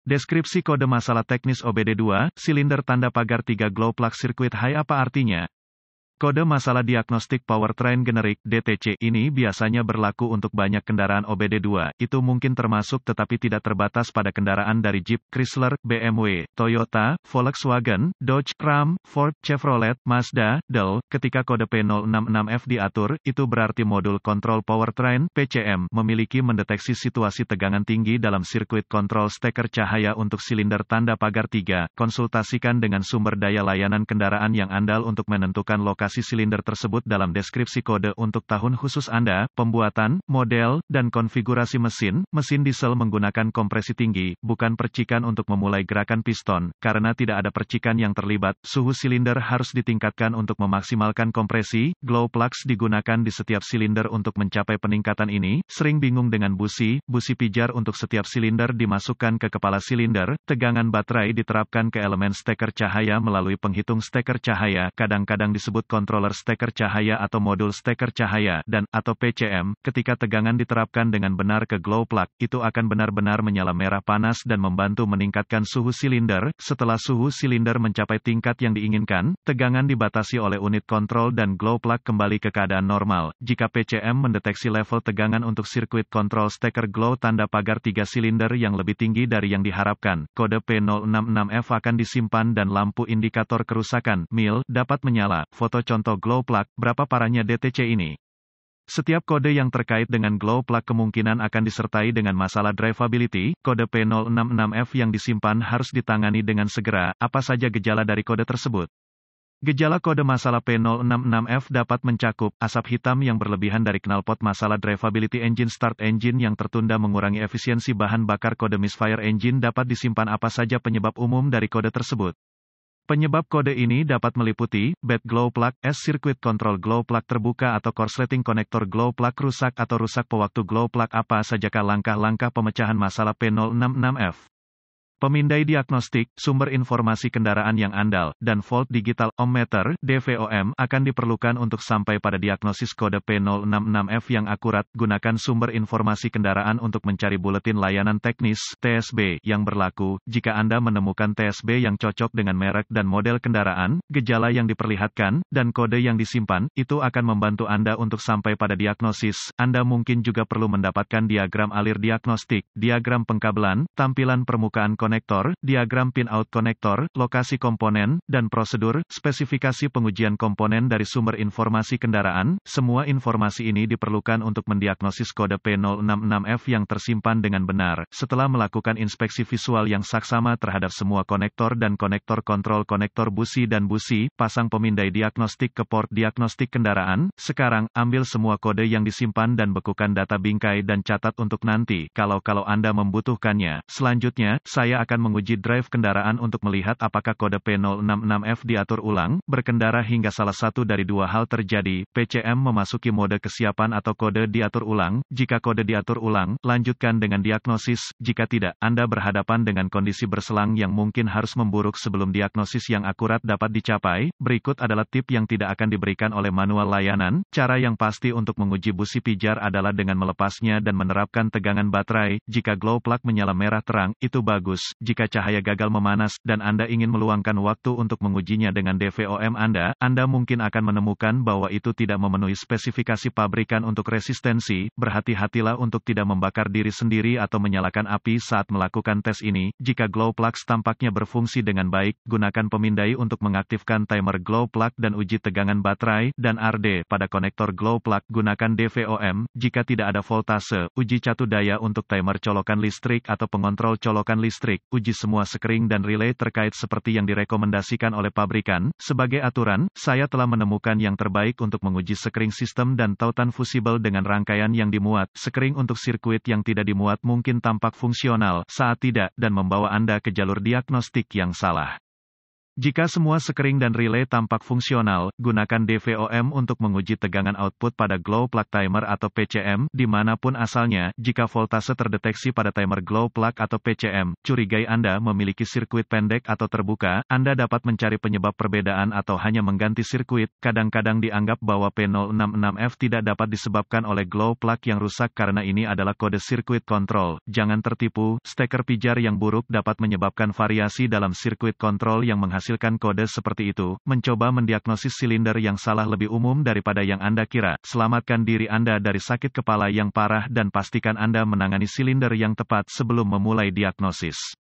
Deskripsi kode masalah teknis OBD2, silinder tanda pagar 3 glow plug circuit high apa artinya? Kode masalah diagnostik powertrain generik (DTC) ini biasanya berlaku untuk banyak kendaraan OBD2, itu mungkin termasuk tetapi tidak terbatas pada kendaraan dari Jeep, Chrysler, BMW, Toyota, Volkswagen, Dodge, Ram, Ford, Chevrolet, Mazda, Dell. Ketika kode P066F diatur, itu berarti modul kontrol powertrain (PCM) memiliki mendeteksi situasi tegangan tinggi dalam sirkuit kontrol steker cahaya untuk silinder tanda pagar 3. Konsultasikan dengan sumber daya layanan kendaraan yang andal untuk menentukan lokasi silinder tersebut dalam deskripsi kode untuk tahun khusus Anda, pembuatan, model, dan konfigurasi mesin. Mesin diesel menggunakan kompresi tinggi, bukan percikan untuk memulai gerakan piston. Karena tidak ada percikan yang terlibat, suhu silinder harus ditingkatkan untuk memaksimalkan kompresi. Glow plugs digunakan di setiap silinder untuk mencapai peningkatan ini. Sering bingung dengan busi pijar untuk setiap silinder dimasukkan ke kepala silinder. Tegangan baterai diterapkan ke elemen steker cahaya melalui penghitung steker cahaya, kadang-kadang disebut controller steker cahaya atau modul steker cahaya, dan atau PCM. Ketika tegangan diterapkan dengan benar ke glow plug, itu akan benar-benar menyala merah panas dan membantu meningkatkan suhu silinder. Setelah suhu silinder mencapai tingkat yang diinginkan, tegangan dibatasi oleh unit kontrol dan glow plug kembali ke keadaan normal. Jika PCM mendeteksi level tegangan untuk sirkuit kontrol steker glow tanda pagar 3 silinder yang lebih tinggi dari yang diharapkan, kode P066F akan disimpan dan lampu indikator kerusakan (MIL) dapat menyala. Foto contoh glow plug, berapa parahnya DTC ini? Setiap kode yang terkait dengan glow plug kemungkinan akan disertai dengan masalah drivability. Kode P066F yang disimpan harus ditangani dengan segera. Apa saja gejala dari kode tersebut? Gejala kode masalah P066F dapat mencakup asap hitam yang berlebihan dari knalpot, masalah drivability, engine start, engine yang tertunda, mengurangi efisiensi bahan bakar. Kode misfire engine dapat disimpan. Apa saja penyebab umum dari kode tersebut? Penyebab kode ini dapat meliputi bad glow plug, circuit control glow plug terbuka atau korsleting konektor glow plug rusak atau rusak pewaktu glow plug. Apa sajakah langkah-langkah pemecahan masalah P066F? Pemindai diagnostik, sumber informasi kendaraan yang andal, dan volt digital ohmmeter (DVOM) akan diperlukan untuk sampai pada diagnosis kode P066F yang akurat. Gunakan sumber informasi kendaraan untuk mencari buletin layanan teknis (TSB) yang berlaku. Jika Anda menemukan TSB yang cocok dengan merek dan model kendaraan, gejala yang diperlihatkan, dan kode yang disimpan, itu akan membantu Anda untuk sampai pada diagnosis. Anda mungkin juga perlu mendapatkan diagram alir diagnostik, diagram pengkabelan, tampilan permukaan konektor, diagram pin-out konektor, lokasi komponen, dan prosedur, spesifikasi pengujian komponen dari sumber informasi kendaraan. Semua informasi ini diperlukan untuk mendiagnosis kode P066F yang tersimpan dengan benar. Setelah melakukan inspeksi visual yang saksama terhadap semua konektor dan konektor kontrol, konektor busi dan busi, pasang pemindai diagnostik ke port diagnostik kendaraan. Sekarang, ambil semua kode yang disimpan dan bekukan data bingkai dan catat untuk nanti, kalau Anda membutuhkannya. Selanjutnya, saya akan menguji drive kendaraan untuk melihat apakah kode P066F diatur ulang. Berkendara hingga salah satu dari dua hal terjadi, PCM memasuki mode kesiapan atau kode diatur ulang. Jika kode diatur ulang, lanjutkan dengan diagnosis. Jika tidak, Anda berhadapan dengan kondisi berselang yang mungkin harus memburuk sebelum diagnosis yang akurat dapat dicapai. Berikut adalah tip yang tidak akan diberikan oleh manual layanan. Cara yang pasti untuk menguji busi pijar adalah dengan melepasnya dan menerapkan tegangan baterai. Jika glow plug menyala merah terang, itu bagus. Jika cahaya gagal memanas, dan Anda ingin meluangkan waktu untuk mengujinya dengan DVOM Anda mungkin akan menemukan bahwa itu tidak memenuhi spesifikasi pabrikan untuk resistensi. Berhati-hatilah untuk tidak membakar diri sendiri atau menyalakan api saat melakukan tes ini. Jika glow plugs tampaknya berfungsi dengan baik, gunakan pemindai untuk mengaktifkan timer glow plug dan uji tegangan baterai dan RD pada konektor glow plug. Gunakan DVOM. Jika tidak ada voltase, uji catu daya untuk timer colokan listrik atau pengontrol colokan listrik. Uji semua sekring dan relay terkait seperti yang direkomendasikan oleh pabrikan. Sebagai aturan, saya telah menemukan yang terbaik untuk menguji sekring sistem dan tautan fusibel dengan rangkaian yang dimuat. Sekring untuk sirkuit yang tidak dimuat mungkin tampak fungsional saat tidak, dan membawa Anda ke jalur diagnostik yang salah. Jika semua sekring dan relay tampak fungsional, gunakan DVOM untuk menguji tegangan output pada glow plug timer atau PCM, dimanapun asalnya. Jika voltase terdeteksi pada timer glow plug atau PCM, curigai Anda memiliki sirkuit pendek atau terbuka, Anda dapat mencari penyebab perbedaan atau hanya mengganti sirkuit. Kadang-kadang dianggap bahwa P066F tidak dapat disebabkan oleh glow plug yang rusak karena ini adalah kode sirkuit kontrol. Jangan tertipu, steker pijar yang buruk dapat menyebabkan variasi dalam sirkuit kontrol yang menghasilkan kode seperti itu. Mencoba mendiagnosis silinder yang salah lebih umum daripada yang Anda kira. Selamatkan diri Anda dari sakit kepala yang parah dan pastikan Anda menangani silinder yang tepat sebelum memulai diagnosis.